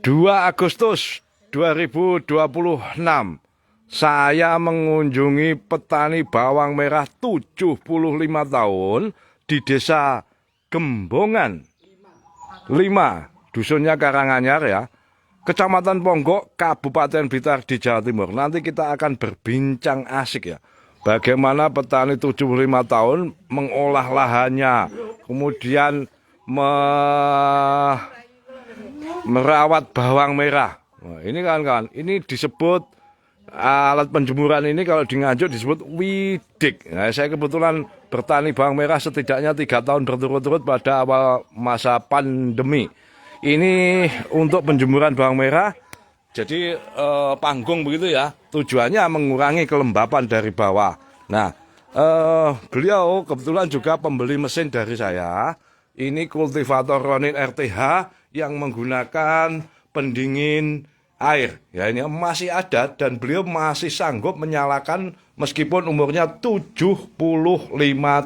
2 Agustus 2026, saya mengunjungi petani bawang merah 75 tahun di Desa Gembongan 5, dusunnya Karanganyar ya, Kecamatan Ponggok, Kabupaten Blitar di Jawa Timur. Nanti kita akan berbincang asik ya, bagaimana petani 75 tahun mengolah lahannya, kemudian merawat bawang merah. Nah, ini kawan-kawan, ini disebut alat penjemuran ini kalau di Nganjuk disebut widik. Nah, saya kebetulan bertani bawang merah setidaknya 3 tahun berturut-turut pada awal masa pandemi. Ini untuk penjemuran bawang merah, jadi panggung begitu ya. Tujuannya mengurangi kelembapan dari bawah. Nah, beliau kebetulan juga pembeli mesin dari saya. Ini kultivator Ronin RTH yang menggunakan pendingin air. Ya, ini masih ada dan beliau masih sanggup menyalakan meskipun umurnya 75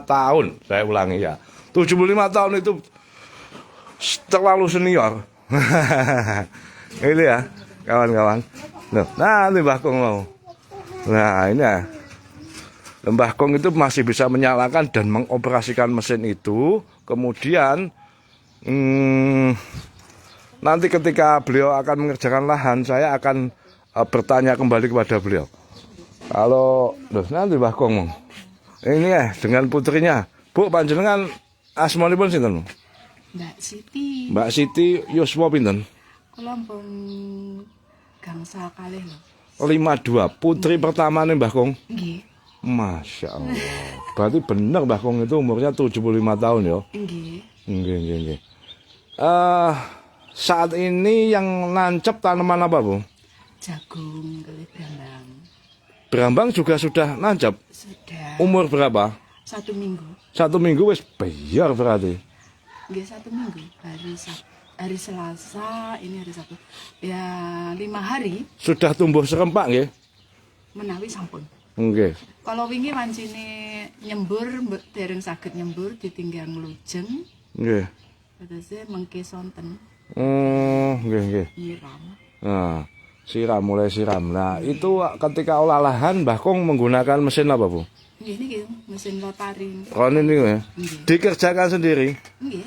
tahun. Saya ulangi ya. 75 tahun itu terlalu senior. Ini ya, kawan-kawan. Nah, ini Mbah Kong mau. Nah, ini ya. Mbah Kong itu masih bisa menyalakan dan mengoperasikan mesin itu. Kemudian nanti ketika beliau akan mengerjakan lahan, saya akan bertanya kembali kepada beliau. Kalau nanti Mbah Kong ini ya dengan putrinya, Bu, panjenengan asmanipun sinten? Mbak Siti. Mbak Siti yuswa pinten? Kula mbung gangsal kalih lho. 52. Putri pertama nih Mbah Kong. Nggih. Masya Allah. Berarti bener Mbah Kong itu umurnya 75 tahun ya? Nggih. Nggih. Saat ini yang nancep tanaman apa, Bu? Jagung kali brambang. Brambang juga sudah nancep? Sudah. Umur berapa? 1 minggu. 1 minggu wis bayar berarti? Nggih, 1 minggu. Hari Selasa, ini hari Sabtu. Ya 5 hari. Sudah tumbuh serempak nggih? Menawi sampun. Nggih. Kalau wingi wancine nyembur, dereng saged nyembur ditinggal nglujeng. Nggih. Terus mengke sonten. Nggih. Nyiram. Nah, mulai siram. Nah, itu ketika olah lahan Mbah Kong menggunakan mesin apa, Bu? Nggih niki mesin lotari. Ronin ini ya. Dikerjakan sendiri. Nggih.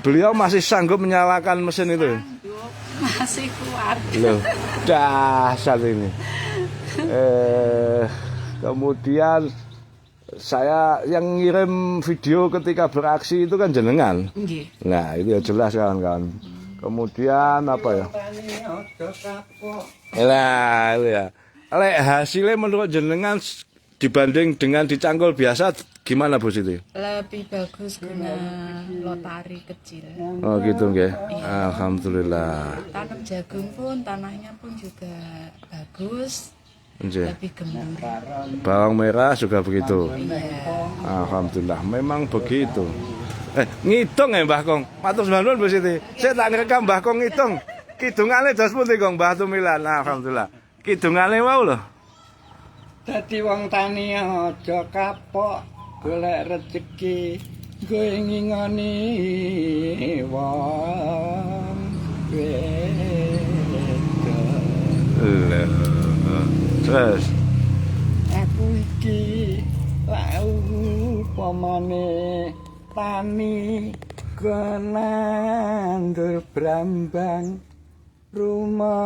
Beliau masih sanggup menyalakan mesin itu. Masih kuat. Loh, dahsyat ini. Kemudian saya yang ngirim video ketika beraksi itu kan jenengan. Nggih. Nah, itu ya jelas kawan-kawan. Kemudian apa ya? Lah, itu ya. Lek hasilnya menurut jenengan dibanding dengan dicangkul biasa gimana, Bu Siti? Lebih bagus guna lotari kecil. Oh, gitu nggih. Alhamdulillah. Tanam jagung pun tanahnya pun juga bagus. Nggih. Lebih gembur. Bawang merah juga begitu. Iya. Alhamdulillah, memang begitu. Ngitung ya Mbah Kong. Matur nuwun Bu Siti. Saya tak ngerekam Mbah Kong ngitung. Kidungane dos pundi Kong Mbah Tumilan. Alhamdulillah. Kidungane wau lho. Dadi wong tani aja kapok golek rezeki gue ngingoni wong beda. Terus Aku iki lau pamane tani kenandur brambang rumah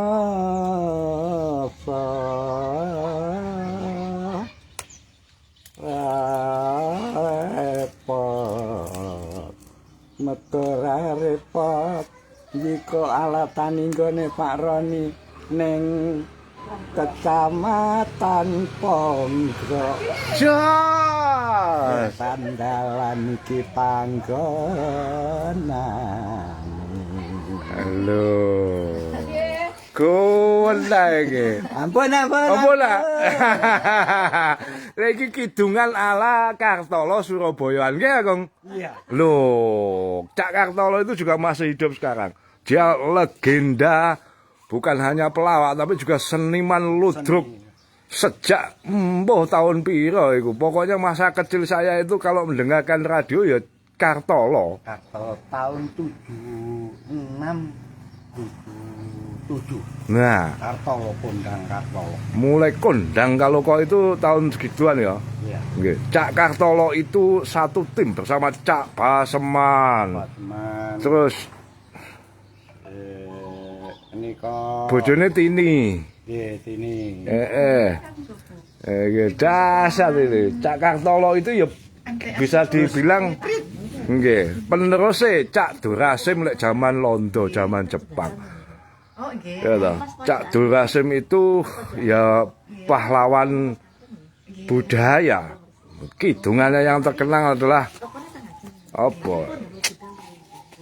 repot metura repot jika alatane nggone Pak Roni ning Kecamatan Ponggok. jos. Sandalan iki panggonan. Halo. Gola iki. Ampun. Apa lah? Lagi kidungan ala Kartolo Surabayaan nggih, Kang? Iya. Loh, Cak Kartolo itu juga masih hidup sekarang. Dia legenda, bukan hanya pelawak tapi juga seniman ludruk. Sejak tahun piro iku. Pokoknya masa kecil saya itu kalau mendengarkan radio ya Kartolo. Kartolo tahun 76 77. Nah, Kartolo Kondang Kartolo. mulai kondang kalau kok itu tahun segituan ya. Iya. Nggih. Cak Kartolo itu satu tim bersama Cak Baseman. Batman. Terus Ini kok. bojone Tini. Iya, sini. Dasar ini. Cak Kartolo itu ya bisa dibilang nggih, penerusnya Cak Durasim lek zaman Londo, zaman Jepang. Oh, nggih. Ya toh. Cak Durasim itu ya pahlawan budaya. Kidungannya yang terkenal adalah apa?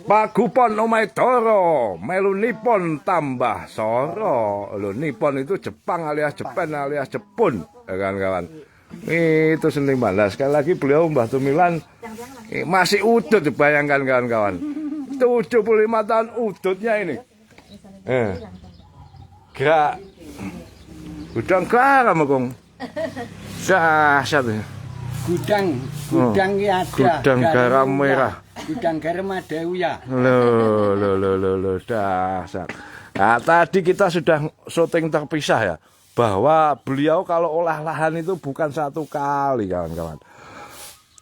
Pagupon omahe Dara, melu nipon tambah soro. Lho, nipon itu Jepang alias Jepang alias Jepun, ya kawan-kawan. Itu seni balas. Sekali lagi beliau Mbah Tumilan masih udut, bayangkan kawan-kawan. 75 tahun udutnya ini. Gerak. Udang garam, Kong. Dahsyat. Gudang ya ada. Gudang garam merah. Gudang garam ada ya. Loh, dahsyat. Nah, tadi kita sudah syuting terpisah ya, bahwa beliau kalau olah lahan itu bukan satu kali, kawan-kawan.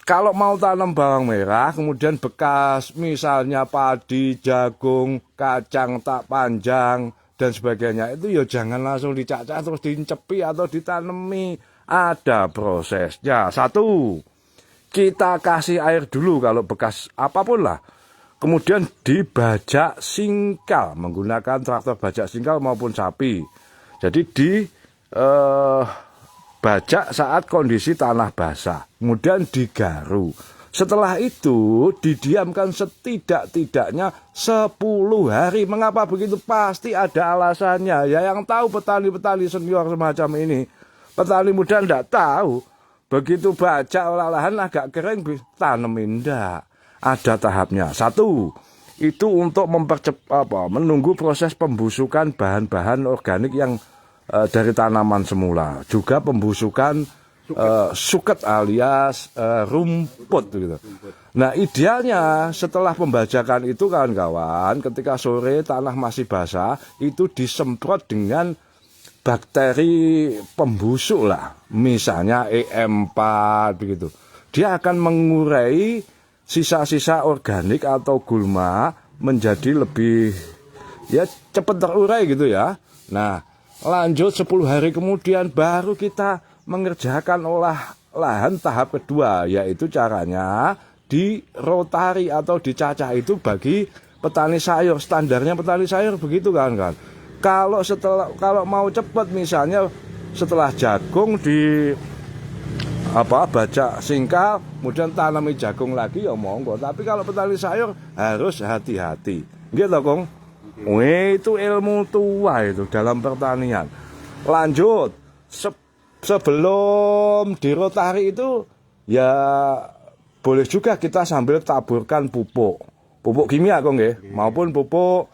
Kalau mau tanam bawang merah, kemudian bekas misalnya padi, jagung, kacang tak panjang, dan sebagainya, itu ya jangan langsung dicacah terus diincepi atau ditanami. Ada prosesnya. Satu, kita kasih air dulu kalau bekas apapun lah. Kemudian dibajak singkal menggunakan traktor bajak singkal maupun sapi. Jadi bajak saat kondisi tanah basah, kemudian digaru. Setelah itu didiamkan setidak-tidaknya 10 hari. Mengapa begitu? Pasti ada alasannya. Ya, yang tahu petani-petani senior semacam ini. Petani muda enggak tahu. Begitu bajak olah lahan agak kering, tanemin enggak. Ada tahapnya. Satu, itu untuk menunggu proses pembusukan bahan-bahan organik yang dari tanaman semula, juga pembusukan suket alias rumput gitu. Nah, idealnya setelah pembajakan itu kawan-kawan, ketika sore tanah masih basah, itu disemprot dengan bakteri pembusuk lah, misalnya EM4 begitu. Dia akan mengurai sisa-sisa organik atau gulma menjadi lebih ya cepat terurai gitu ya. Nah, lanjut 10 hari kemudian baru kita mengerjakan olah lahan tahap kedua, yaitu caranya dirotari atau dicacah. Itu bagi petani sayur, standarnya petani sayur begitu kan. Kalau mau cepat misalnya setelah jagung di bajak singkal kemudian tanami jagung lagi ya monggo. Tapi kalau petani sayur harus hati-hati. Gitu, Kong. Itu ilmu tua itu dalam pertanian. Lanjut, sebelum dirotari itu ya boleh juga kita sambil taburkan pupuk kimia, Kong, nggih, maupun pupuk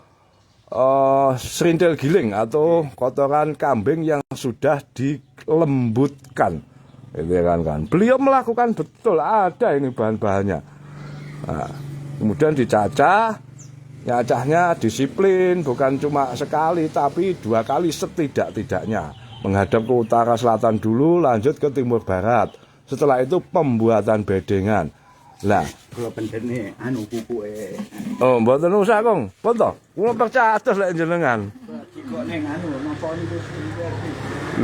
serintil giling atau kotoran kambing yang sudah dilembutkan. Itu kan. Beliau melakukan betul, ada ini bahan-bahannya. Nah, kemudian dicacah. Nyacahnya disiplin, bukan cuma sekali tapi 2 kali setidak-tidaknya. Menghadap ke utara selatan dulu, lanjut ke timur barat. Setelah itu pembuatan bedengan. Lah, Kalau pendene pupuke. oh, mboten usah, Kong. Ponto, kula percados lek jenengan. Kok ning napa niku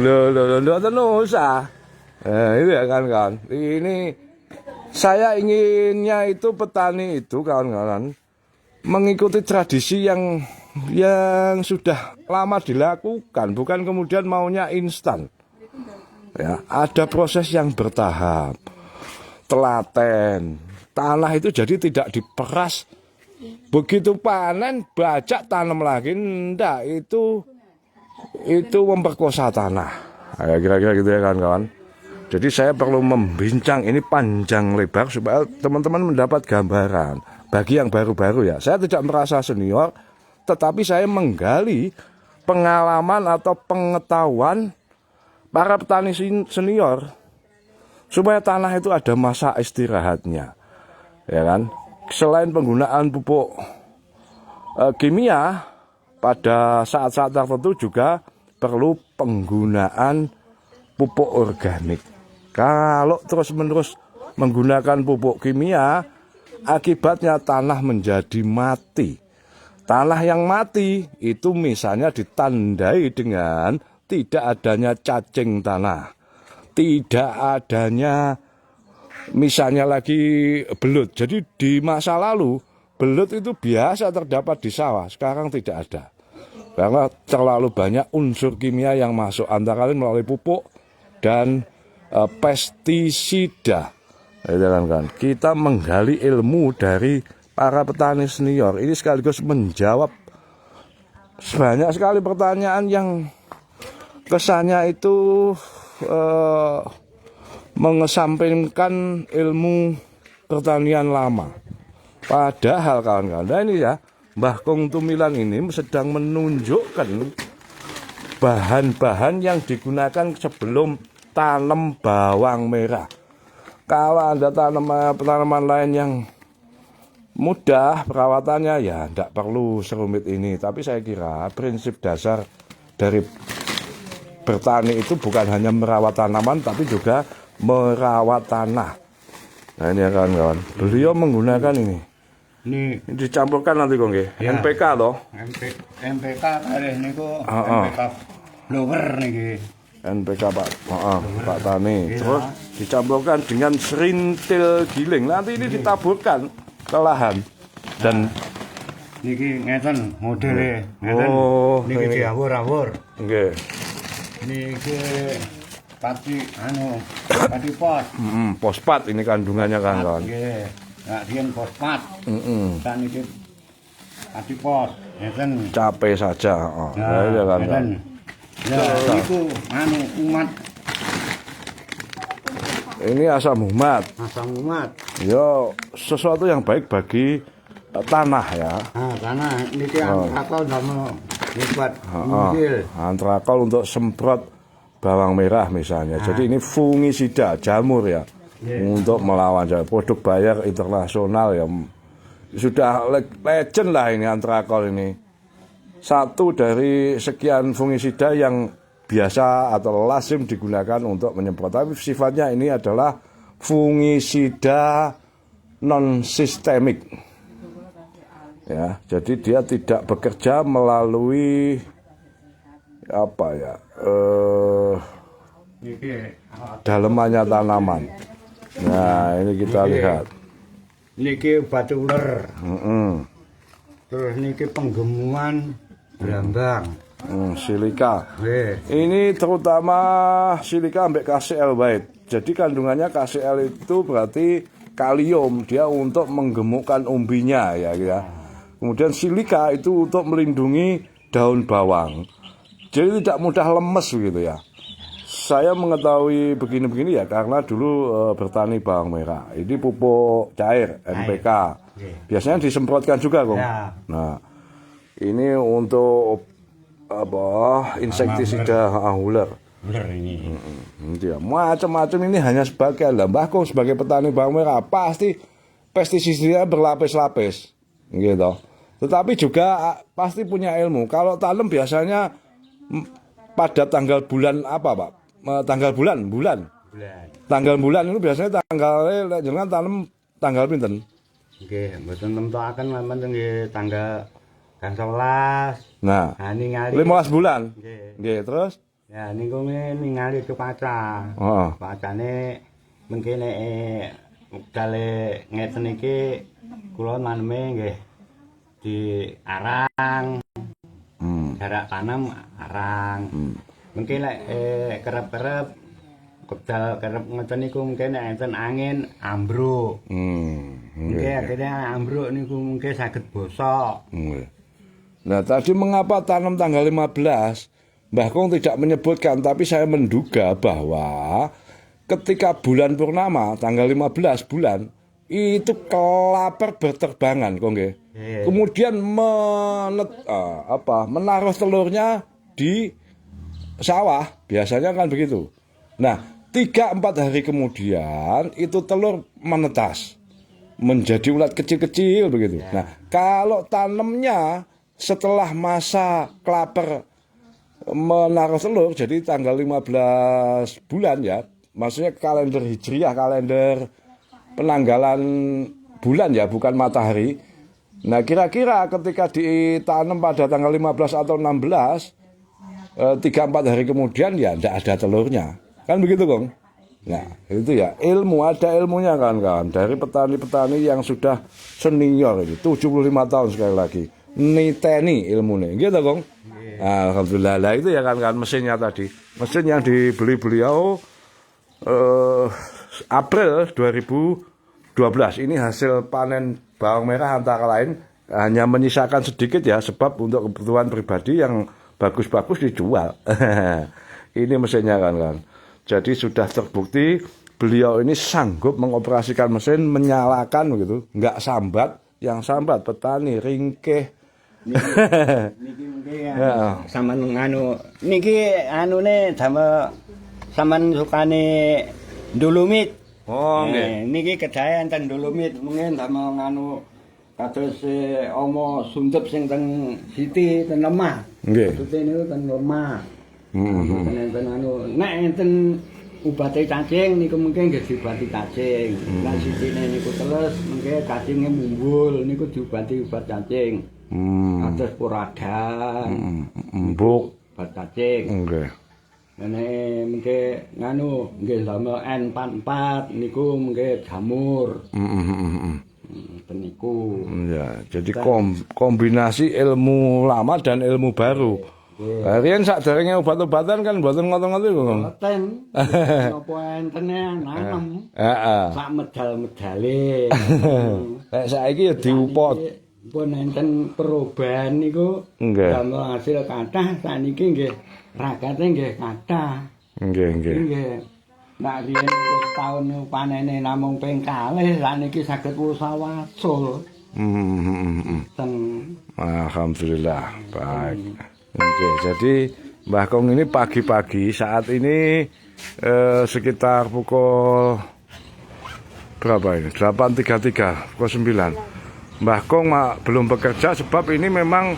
Lho, mboten usah. Itu ya kan. Ini saya inginnya itu petani itu kawan-kawan mengikuti tradisi yang sudah lama dilakukan, bukan kemudian maunya instan. Ya, ada proses yang bertahap, telaten. Tanah itu jadi tidak diperas. Begitu panen, bajak tanam lagi. Enggak, itu memperkosa tanah. Ya, kira-kira gitu ya kawan-kawan. Jadi saya perlu membincang ini panjang lebar supaya teman-teman mendapat gambaran. Bagi yang baru-baru ya, saya tidak merasa senior, tetapi saya menggali pengalaman atau pengetahuan para petani senior supaya tanah itu ada masa istirahatnya, ya kan. Selain penggunaan pupuk kimia, pada saat-saat tertentu juga perlu penggunaan pupuk organik. Kalau terus-menerus menggunakan pupuk kimia, akibatnya tanah menjadi mati. Tanah yang mati itu misalnya ditandai dengan tidak adanya cacing tanah, tidak adanya misalnya lagi belut. Jadi di masa lalu belut itu biasa terdapat di sawah, sekarang tidak ada. Karena terlalu banyak unsur kimia yang masuk antara lain melalui pupuk dan pestisida. Kan. Kita menggali ilmu dari para petani senior. Ini sekaligus menjawab banyak sekali pertanyaan yang kesannya itu mengesampingkan ilmu pertanian lama. Padahal kawan-kawan, nah ini ya, Mbah Kong Tumilan ini sedang menunjukkan bahan-bahan yang digunakan sebelum tanam bawang merah. Kalau Anda tanaman lain yang mudah perawatannya, ya tidak perlu serumit ini. Tapi saya kira prinsip dasar dari bertani itu bukan hanya merawat tanaman, tapi juga merawat tanah. Nah ini ya kawan-kawan, beliau menggunakan ini. Ini dicampurkan nanti kok nggih. Ya. NPK toh? MPK kalih niku MPK blower niki. NPK Pak Tani. Terus dicampurkan dengan serintil giling. Nanti ini ditaburkan ke lahan dan Niki ngeten modele, ngeten. Oh, Niki ini. diawur-awur. nggih. Niki pati pot. Fosfat ini kandungannya kawan-kawan. Nggih. Nah, riyen fosfat. Sak niki pati pot. Ngeten. Capek saja. Nah, ini kawan-kawan. ngeten. Ya, niku umat Ini asam umat. asam umat. Ya sesuatu yang baik bagi tanah ya. Nah, karena niki antrakol damel buat injil. Antrakol untuk semprot bawang merah misalnya. Jadi ini fungisida, jamur ya. Untuk melawan jamur. Produk Bayer internasional ya. Sudah legend lah ini antrakol ini. Satu dari sekian fungisida yang biasa atau lazim digunakan untuk menyemprot. Tapi sifatnya ini adalah fungisida non sistemik. Ya, jadi dia tidak bekerja melalui apa ya? Dalemannya tanaman. Nah, ini kita lihat. Niki batu uler. Terus niki penggemuan berambang. Silika. Nggih. Ini terutama silika ambek KCl white. Jadi kandungannya KCl itu berarti kalium, dia untuk menggemukkan umbinya ya. Kemudian silika itu untuk melindungi daun bawang. Jadi tidak mudah lemes gitu ya. Saya mengetahui begini-begini ya karena dulu bertani bawang merah. Ini pupuk cair NPK. Biasanya disemprotkan juga, Kong. Ya. Nah, ini untuk apa? Insektisida ular. Uler ini. Ya, macam-macam ini hanya sebagian lah. Mbah Kong sebagai petani bawang merah pasti pestisida berlapis-lapis, gitu. Tetapi juga pasti punya ilmu. Kalau tanam biasanya pada tanggal bulan apa, Pak? Tanggal bulan. Tanggal bulan itu biasanya tanggalnya jangan tanam tanggal pinten? Nggih, mboten nemtokaken mawon nggih tanggal 11. Nah, ini ngali 15 bulan. Nggih. Nggih, terus Ya niku ningali ke paca. Heeh. Pacane mengke nek dale ngeten iki kula maneme nggih di arang. Jarak tanam arang. Mengke lek kerep-kerep kedal kerep ngoten niku mungkin nek enten angin ambruk. Mungkin akhirnya ambruk niku mungkin saged bosok. Nggih. Nah, tadi mengapa tanam tanggal 15? Mbah Kong tidak menyebutkan, tapi saya menduga bahwa ketika bulan purnama, tanggal 15 bulan, itu kelapar berterbangan, Kong nggih. Kemudian menaruh telurnya di sawah, biasanya kan begitu. Nah, 3-4 hari kemudian itu telur menetas menjadi ulat kecil-kecil begitu. Nah, kalau tanamnya setelah masa klaper menaruh telur, jadi tanggal 15 bulan ya, maksudnya kalender hijriah, kalender penanggalan bulan ya, bukan matahari. Nah kira-kira ketika ditanam pada tanggal 15 atau 16, 3-4 hari kemudian ya tidak ada telurnya, kan begitu Kong? Nah itu ya ilmu, ada ilmunya kan dari petani-petani yang sudah senior ini 75 tahun sekali lagi niteni ilmunya gitu Kong. Alhamdulillah. Lah itu ya kan mesinnya tadi, mesin yang dibeli beliau April 2012. Ini hasil panen bawang merah antara lain, hanya menyisakan sedikit ya, sebab untuk kebutuhan pribadi yang bagus-bagus dijual. Ini mesinnya kan. Jadi sudah terbukti beliau ini sanggup mengoperasikan mesin, menyalakan begitu, nggak sambat. Yang sambat petani ringkih. Niki ya. Sampeyan nganu niki anune damel sampeyan sukane dolomit. Oh nggih. Niki kedae enten dolomit mungkin damel nganu kados omo suntup sing teng Siti ten Lemah. Nggih. Siti niku ten Lemah. Enten anu nek enten ubate cacing niku mungkin nggih diobati cacing. Lah sitine niku teles mengke cacinge mumbul niku diobati obat cacing. Kados puradang. Mbuk obat cacing. nggih. Nek mengke nganu nggih damel N44 niku mengke jamur. Niku. Ya, jadi kombinasi ilmu lama dan ilmu baru. Riyen sakderenge obat-obatan kan mboten ngoten-ngoten kok. Mboten. Napa entene nanem. Heeh. Sak medal-medale. Nek saiki ya diupot. Pun enten perubahan niku Nggih. damel hasil kathah saniki nggih rakate nggih kathah. Nggih. Nggih. Nek riyen taun panene namung ping kalih saniki saged wusa wasul. Ten Alhamdulillah. Baik. Oke, jadi Mbah Kong ini pagi-pagi saat ini sekitar pukul berapa ini? 8.33, pukul 9. Mbah Kong belum bekerja sebab ini memang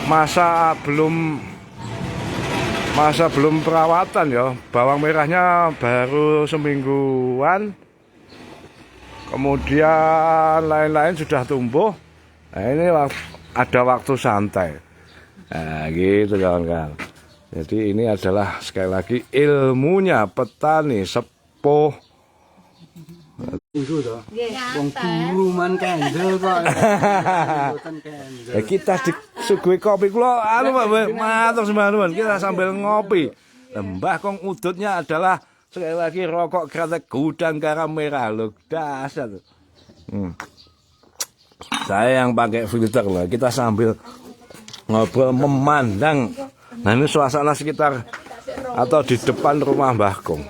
masa belum perawatan ya. Bawang merahnya baru semingguan. Kemudian lain-lain sudah tumbuh. Nah, ini ada waktu santai. Nah gitu kawan-kawan. Jadi ini adalah sekali lagi ilmunya petani sepuh. niku to. Wong guru man kendel kok. Mboten kendel. Kita disuguhi kopi kula anu Pak, matur sembahun. Kita sambil ngopi. Mbah Kong udutnya adalah sekali lagi rokok kretek gudang garam merah loh. Dasar. Saya yang pakai filter lah. Kita sambil ngobrol memandang. Nah ini suasana sekitar atau di depan rumah Mbah Kong.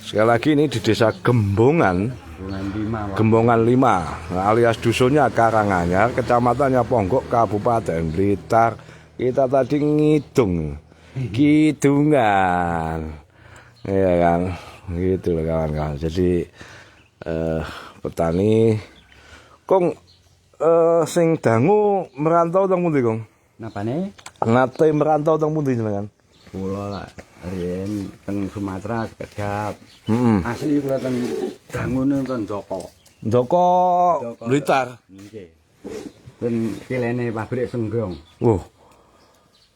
Sekali lagi ini di desa Gembongan 5 alias dusunnya Karanganyar, kecamatannya Ponggok, Kabupaten Blitar. Kita tadi ngitung kidungan ya kan, gitu loh kawan-kawan. Jadi petani Kong sing dangu merantau teng pundi Kong? Napane? Nate merantau teng pundi jenengan? Kula lah riyen teng Sumatera sekedap. Asli kula teng dangune teng Joko. Joko Blitar. Nggih. Ten kilene pabrik Senggrong. Wah.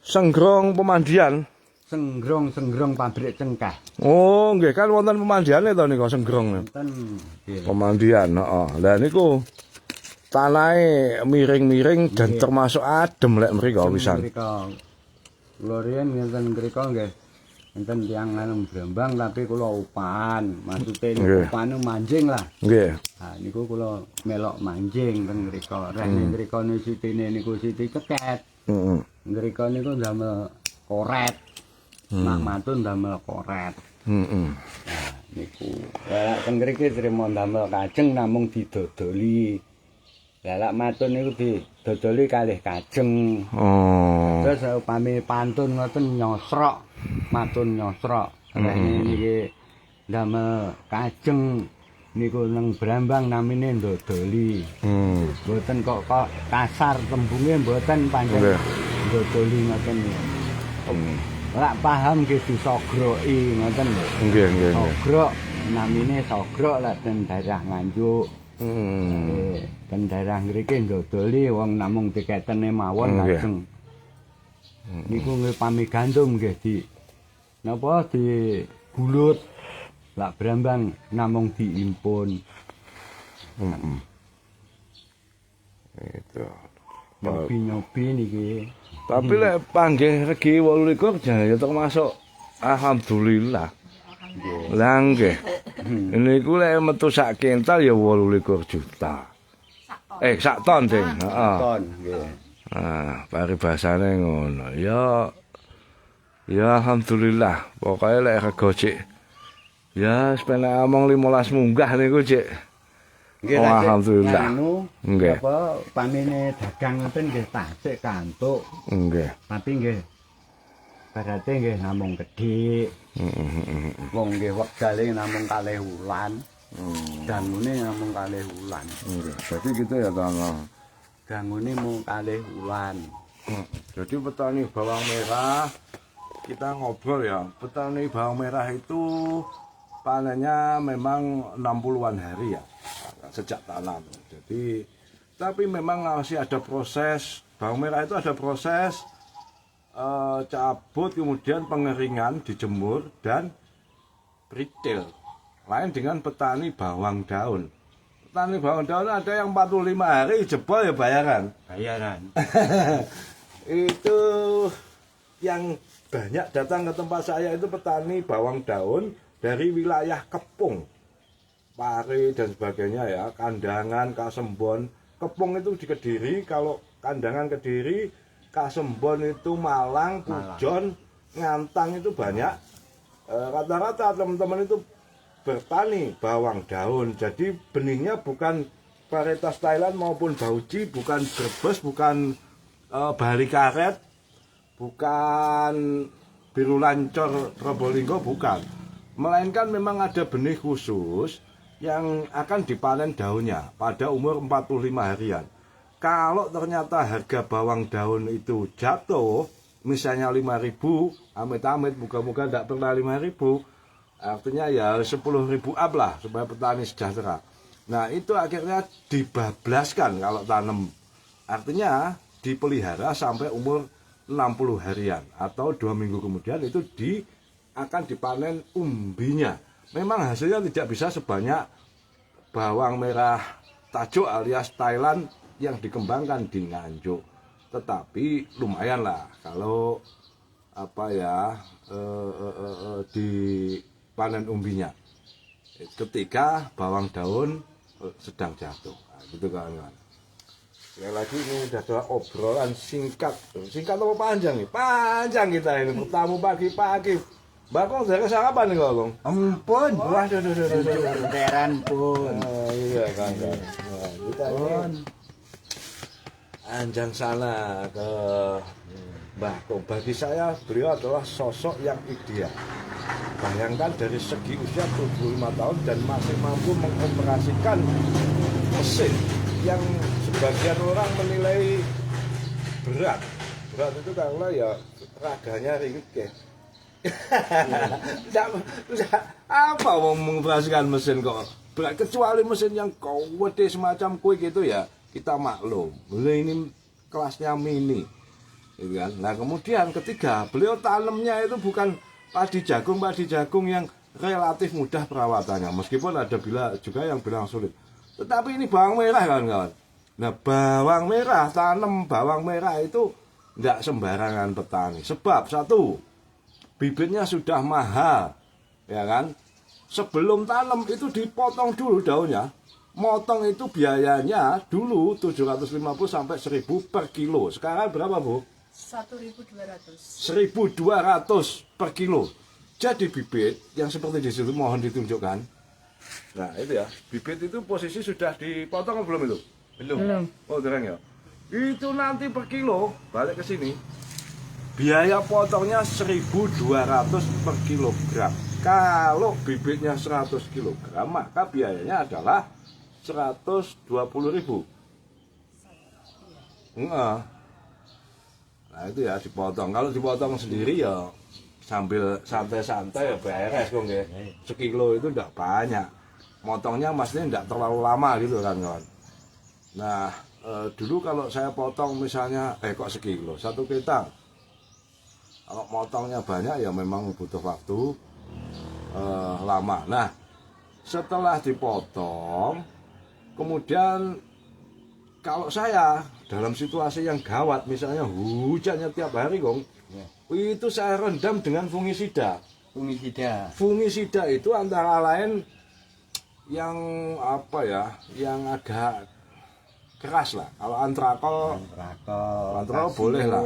Senggrong pemandian. Senggrong pabrik cengkeh. Oh, nggih kan wonten pemandiane to niku Senggrong. Ten nggih. Pemandian, heeh. Lah niku tanahe miring-miring dan termasuk adem lek mriko pisan. Kula riyen ngenten mriko nggih. Enten tiyang anu Brambang tapi kula upahan. Maksude upane manjing lah. Nggih. Nah niku kula melok manjing teng mriko. Rene mriko sitine niku siti ceket. Heeh. Mriko niku damel koret. Mak matun damel koret. Heeh. Nah niku. Lah teng mriki trimo damel kajeng namung didodoli. Lah lak matun niku didodoli kalih kajeng. Oh. Terus upami pantun ngoten nyosrok, matun nyosrok. Rene niki damel kajeng niku nang Brambang namine ndodoli. Mboten kok kasar tembunge mboten pancen Nggih. ndodoli ngoten. Ora paham nggih disogroki ngoten lho. Nggih, nggih, nggih. Sogrok namine sogrok lah ten daerah Nganjuk. Ten daerah mriki ndodoli wong namung tiketene mawon Nggih. lajeng. Niku nggih pamigandum nggih di napa di bulut lak Brambang namung diimpun. Itu. Nyobi-nyobi niki. Tapi lek panggih regi 28 ya termasuk alhamdulillah. Lah nggih. Niku lek metu sak kental ya 28 juta. Sak ton, Ding. Heeh. Ton nggih. Nah, paribasane ngono. Ya alhamdulillah. Pokoke lek rego cik ya sepenak omong 15 munggah niku cik. Nggih, Oh, Cik, alhamdulillah. anu, Nggih. apa pamine dagang ngoten nggih tasik kantuk, Nggih. tapi nggih berarti nggih namung gedhe. Wong nggih wektale namung 2 wulan. Gangune namung 2 wulan. Nggih. Jadi gitu ya, Tang. Gangune mung 2 wulan. Jadi petani bawang merah kita ngobrol ya. Petani bawang merah itu panennya memang 60-an hari ya sejak tanam. Jadi tapi memang masih ada proses bawang merah itu ada proses cabut kemudian pengeringan dijemur dan retail. Lain dengan petani bawang daun. Petani bawang daun ada yang 45 hari jebol ya bayaran. Bayaran. Itu yang banyak datang ke tempat saya itu petani bawang daun dari wilayah Kepung, Pare dan sebagainya ya, Kandangan, Kasembon. Kepung itu di Kediri, kalau Kandangan Kediri, Kasembon itu Malang, Pujon, Ngantang itu banyak. Rata-rata teman-teman itu bertani bawang daun. Jadi benihnya bukan varietas Thailand maupun Bauchi, bukan Brebes, bukan Bali Karet, bukan Biru Lancor Probolinggo, bukan. Melainkan memang ada benih khusus yang akan dipanen daunnya pada umur 45 harian. Kalau ternyata harga bawang daun itu jatuh, misalnya 5.000, amit-amit, moga-moga tidak pernah 5.000, artinya ya 10.000 up lah supaya petani sejahtera. Nah itu akhirnya dibablaskan kalau tanam. Artinya dipelihara sampai umur 60 harian atau 2 minggu kemudian itu akan dipanen umbinya. Memang hasilnya tidak bisa sebanyak bawang merah tajuk alias Thailand yang dikembangkan di Nganjuk. Tetapi lumayan lah kalau dipanen umbinya. Ketika bawang daun sedang jatuh. Nah, gitu kawan-kawan. Sekali lagi ini adalah obrolan singkat. Singkat apa panjang nih? Panjang kita ini. Bertamu pagi-pagi. Bakong dari sarapan nih Bakong? Ampun. Waduh. Enteran pun. Iya kan. Nah, kita ini anjang sana ke Bakong. Bagi saya beliau adalah sosok yang ideal. Bayangkan dari segi usia 75 tahun dan masih mampu mengoperasikan mesin yang sebagian orang menilai berat. Berat itu karena ya raganya ringkih. Apa mau mengoperasikan mesin kok berat, kecuali mesin yang gede semacam kue gitu ya kita maklum. Beliau ini kelasnya mini, gitu kan. Nah kemudian ketiga beliau tanamnya itu bukan padi jagung yang relatif mudah perawatannya, meskipun ada juga yang bilang sulit. Tetapi ini bawang merah kawan-kawan. Nah bawang merah, tanam bawang merah itu tidak sembarangan petani. Sebab satu, bibitnya sudah mahal, ya kan? Sebelum tanam itu dipotong dulu daunnya. Motong itu biayanya dulu 750 sampai 1.000 per kilo. Sekarang berapa, Bu? 1.200. 1.200 per kilo. Jadi bibit yang seperti di situ mohon ditunjukkan. Nah, itu ya. Bibit itu posisi sudah dipotong atau belum itu? Belum. Oh, dereng ya. Itu nanti per kilo balik ke sini. Biaya potongnya 1.200 per kilogram. Kalau bibitnya 100 kg, maka biayanya adalah 120.000. Nah itu ya dipotong. Kalau dipotong sendiri ya sambil santai-santai ya beres kok nggih. Sekilo itu enggak banyak. Motongnya maksudnya enggak terlalu lama gitu kan kawan. Nah dulu kalau saya potong misalnya kok sekilo, 1 ketang. Kalau motongnya banyak ya memang butuh waktu lama. Nah setelah dipotong, kemudian kalau saya dalam situasi yang gawat, misalnya hujannya tiap hari Gong, itu saya rendam dengan fungisida. Fungisida itu antara lain yang apa ya, yang agak keras lah. Kalau antrakol boleh lah.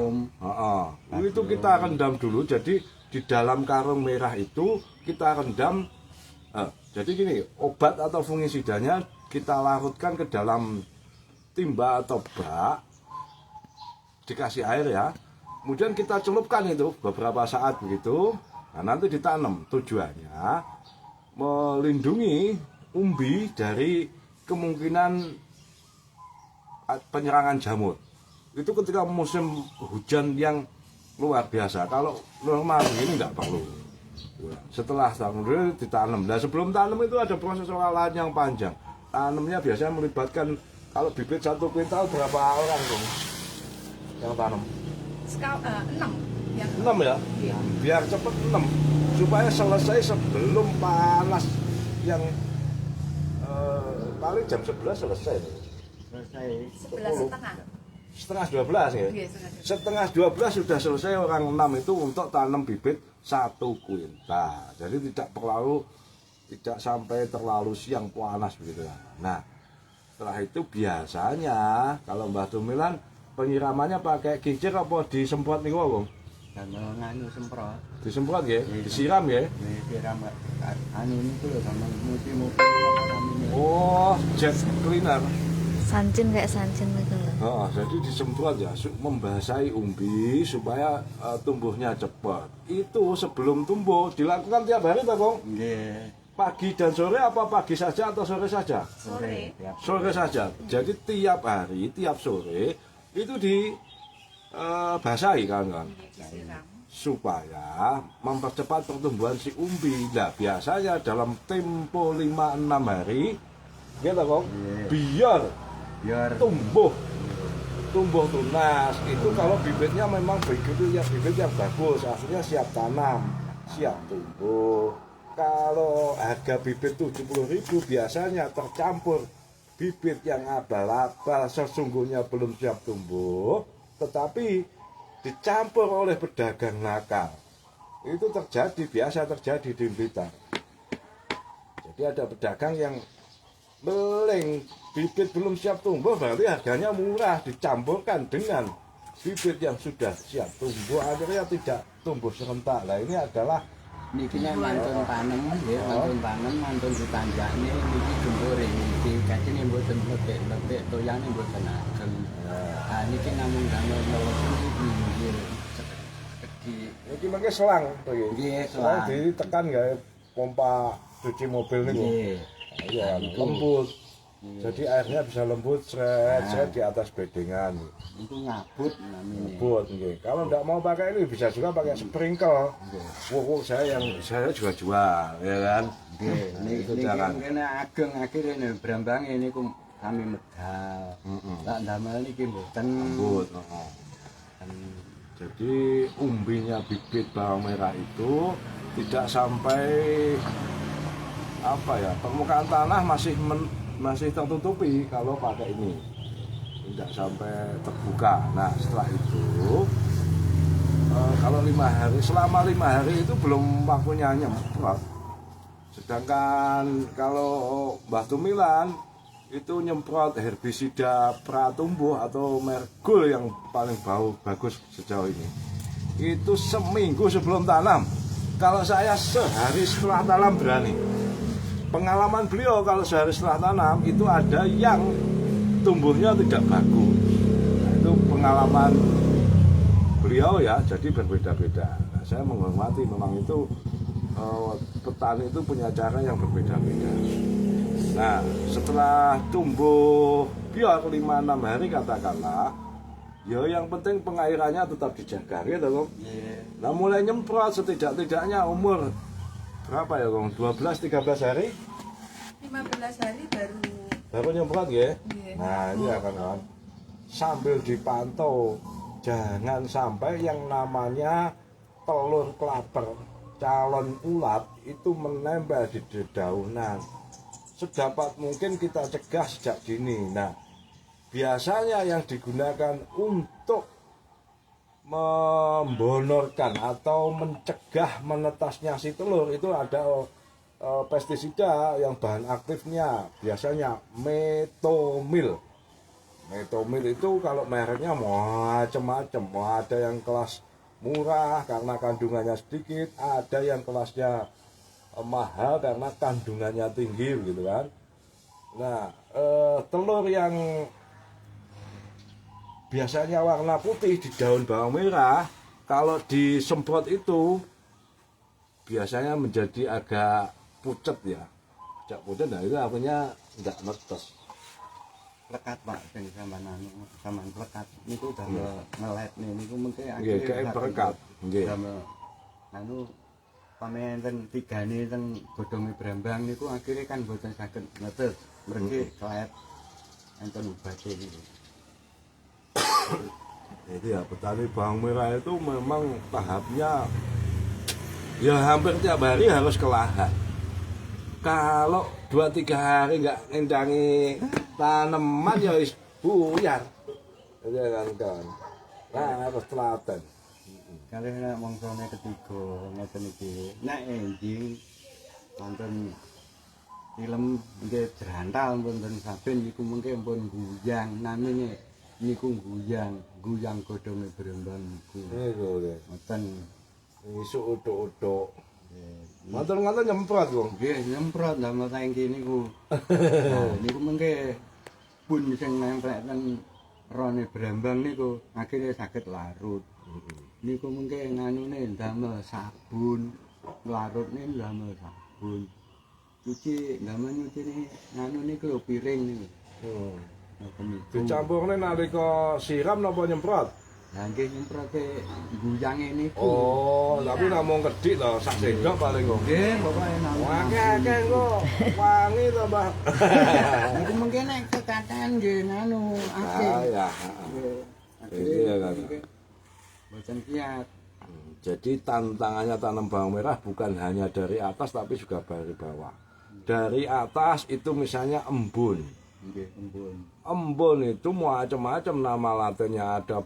Itu kita rendam dulu. Jadi di dalam karung merah itu kita rendam. Jadi gini, obat atau fungisidanya kita larutkan ke dalam timba atau bak, dikasih air ya. Kemudian kita celupkan itu beberapa saat begitu. Nah, nanti ditanam. Tujuannya melindungi umbi dari kemungkinan penyerangan jamur. Itu ketika musim hujan yang luar biasa. Kalau normal begini tidak perlu. Setelah tanam ditanam. Nah sebelum tanam itu ada proses olahan yang panjang. Tanamnya biasanya melibatkan, kalau bibit 1 kuintal berapa orang dong yang tanam? 6. 6 ya? Iya. Biar cepat 6 supaya selesai sebelum panas yang paling jam 11 selesai. 11:30. Setengah 12 ya? Iya, Setengah 12 sudah selesai orang 6 itu untuk tanam bibit 1 kuintal. Jadi tidak sampai terlalu siang panas begitu. Nah, setelah itu biasanya kalau Mbah Tumilan penyiramannya pakai kincir apa disemprot niku, Bang? Nganu semprot. Disemprot ya? Disiram ya? Disiram anu niku lho sama mobil. Oh, jet cleaner. Sancin kayak sancin gitu loh. Jadi disemprot ya, membasahi umbi supaya tumbuhnya cepat. Itu sebelum tumbuh dilakukan tiap hari, Pak Bang? Nggih. Pagi dan sore apa pagi saja atau sore saja? Sore. Sore saja. Jadi tiap hari, tiap sore itu dibasahi kan? Disiram. Supaya mempercepat pertumbuhan si umbi. Nah, biasanya dalam tempo 5-6 hari, gitu Bang, biar tumbuh tunas. Itu kalau bibitnya memang begitu ya, bibit yang bagus, akhirnya siap tanam, siap tumbuh. Kalau harga bibit 70.000 biasanya tercampur bibit yang abal-abal sesungguhnya belum siap tumbuh, tetapi dicampur oleh pedagang nakal. Itu biasa terjadi di Blitar. Jadi ada pedagang yang beling bibit belum siap tumbuh, berarti harganya murah, dicampurkan dengan bibit yang sudah siap tumbuh, akhirnya tidak tumbuh serentak. Nah ini adalah Niki mantun tanem, nggih, mantun ditanjakne niki jembure niki kacine mboten lebek toyane mboten ageng. Niki namung damel nelesen iki nggih. Iki mengke selang to nggih. Nggih, Selang selang. ditekan gawe pompa cuci mobil niku. Nggih. Iya, lembut. Jadi airnya bisa lembut seret di atas bedengan. Itu ngabut namanya. Lembut nggih. Kalau ndak mau pakai ini bisa juga pakai sprinkle. Saya juga jual, ya kan? Nggih, Itu niki jangan. kene ageng akhirnya brambange niku sami medal. Tak ndamel niki mboten. Lembut. Jadi umbinya bibit bawang merah itu tidak sampai permukaan tanah masih tertutupi kalau pakai ini, tidak sampai terbuka. Nah setelah itu kalau selama 5 hari itu belum waktunya nyemprot. Sedangkan kalau Mbah Tumilan itu nyemprot herbisida pratumbuh atau mergul yang paling bagus sejauh ini. Itu seminggu sebelum tanam. Kalau saya sehari setelah tanam berani. Pengalaman beliau kalau sehari setelah tanam itu ada yang tumbuhnya tidak bagus. Nah, itu pengalaman beliau ya, jadi berbeda-beda. Nah, saya menghormati memang itu petani itu punya cara yang berbeda-beda. Nah, setelah tumbuh biar 5-6 hari katakanlah, ya yang penting pengairannya tetap dijaga, gitu Kong. Nah, mulai nyemprot setidak-tidaknya umur berapa ya Kong? 12-13 hari? 15 hari Baru nyemprot ya? Iya. Nah, ini ya kawan. Sambil dipantau, jangan sampai yang namanya telur klaper calon ulat itu menempel di dedaunan. Sedapat mungkin kita cegah sejak dini. Nah, biasanya yang digunakan untuk membonorkan atau mencegah menetasnya si telur itu ada pestisida yang bahan aktifnya biasanya metomil. Metomil itu kalau mereknya macam-macam. Ada yang kelas murah karena kandungannya sedikit, ada yang kelasnya mahal karena kandungannya tinggi gitu kan. Nah, telur yang biasanya warna putih di daun bawang merah kalau disemprot itu biasanya menjadi agak pucet ya. Agak pucet, nah itu artinya enggak netes. Lekat Pak sing sampean lekat niku udah ngelet niku mengke Nggih, kayak berkat. Nggih. Anu pamenten tigane teng godhonge Brambang niku akhirnya kan boten saged netes mergi kelet enten ubate niku. Jadi ya petani bawang merah itu memang tahapnya ya hampir tiap hari harus ke lahan. Kalau 2-3 hari nggak ngendangi tanaman ya wis buyar. Jadi kan. Nah, harus telaten. Kali nek mangsane ketiga ngeten iki. Nek enjing wonten film nggih jrantal wonten saben niku mengke pun guyang namine niku guyang godhonge Brambang niku. Niku nggih. Ngoten Isuk utuk-utuk. Ngoten-ngoten nyemprot, Bung. nggih nyemprot damel tangki niku. Nah, niku mengke pun sing nempel ten rone Brambang niku akhirnya saged larut. Niku mengke nganune damel sabun, larutne damel sabun. Cuci damel nyucine nganu niku lho piring niku. Dicampurne nalika siram napa nyemprot? Lah nggih nyemprote guyange niku. Oh, tapi namung kedik to, sak sendok paling kok. Nggih, pokoke namung. Akeh-akeh kok. Wangi to, Mbah. Niku mengke nek kekaten nggih nganu akeh. Ah ya. Iya kan. Boten kiat. Jadi tantangannya tanam bawang merah bukan hanya dari atas tapi juga dari bawah. Dari atas itu misalnya embun. Nggih, embun. Embun itu macam-macam nama latinnya, ada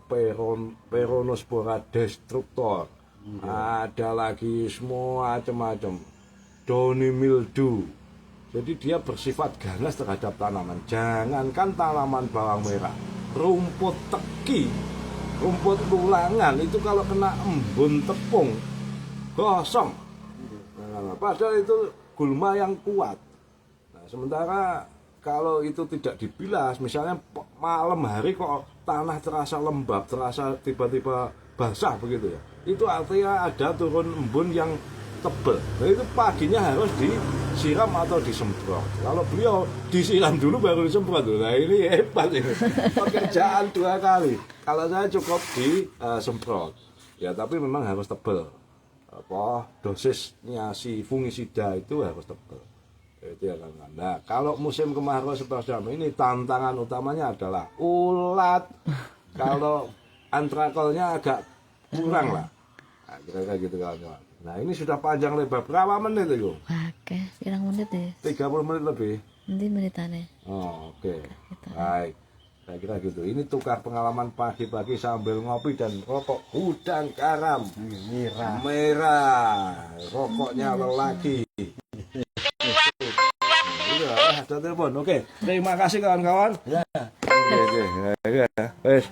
Peronospora destructor. Ada lagi semua macam-macam. Downy mildew. Jadi dia bersifat ganas terhadap tanaman. Jangankan tanaman bawang merah, rumput teki, rumput tulangan itu kalau kena embun tepung gosong. Nah, padahal itu gulma yang kuat. Nah, sementara kalau itu tidak dibilas, misalnya malam hari kok tanah terasa lembab, terasa tiba-tiba basah begitu ya. Itu artinya ada turun embun yang tebal. Nah, itu paginya harus disiram atau disemprot. Kalau beliau disiram dulu baru disemprot. Nah, ini hebat ini. Pekerjaan 2 kali. Kalau saya cukup disemprot. Ya, tapi memang harus tebal. Dosisnya si fungisida itu harus tebal. Itu ya kan. Nah, kalau musim kemarau seperti ini tantangan utamanya adalah ulat. Kalau antrakolnya agak kurang lah. Nah, kira-kira gitu kawan-kawan. Nah, ini sudah panjang lebar. Berapa menit itu? Oke, pirang menit ya? 30 menit lebih. Nanti menitane. Oh, oke. Baik. Saya kira gitu. Ini tukar pengalaman pagi-pagi sambil ngopi dan rokok udang garam merah. Rokoknya lelaki. Ada telepon. Oke. Terima kasih kawan-kawan. Ya. Oke. Wes.